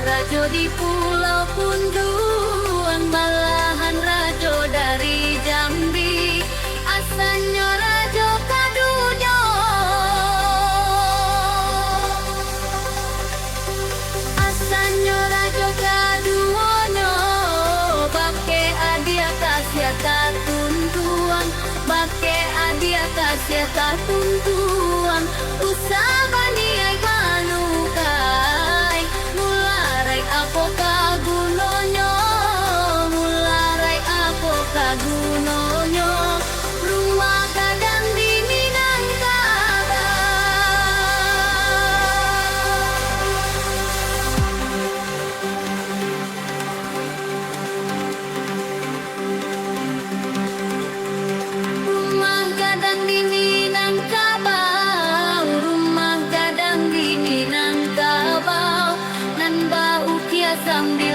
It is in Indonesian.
Rajo di Pulau Punduang, balahan rajo dari Jambi, asanyo rajo kadunyo. Asanyo rajo kadunyo, bake adia kasih tuntuang, bake adia kasih tuntuang, usabani ay manukai, mularay apo kagunonyo, mularay apo kagunonyo, rumah gadang di Minangkabau. Rumah gadang di Minangkabau, rumah gadang di Minangkabau, nan bau kiasam di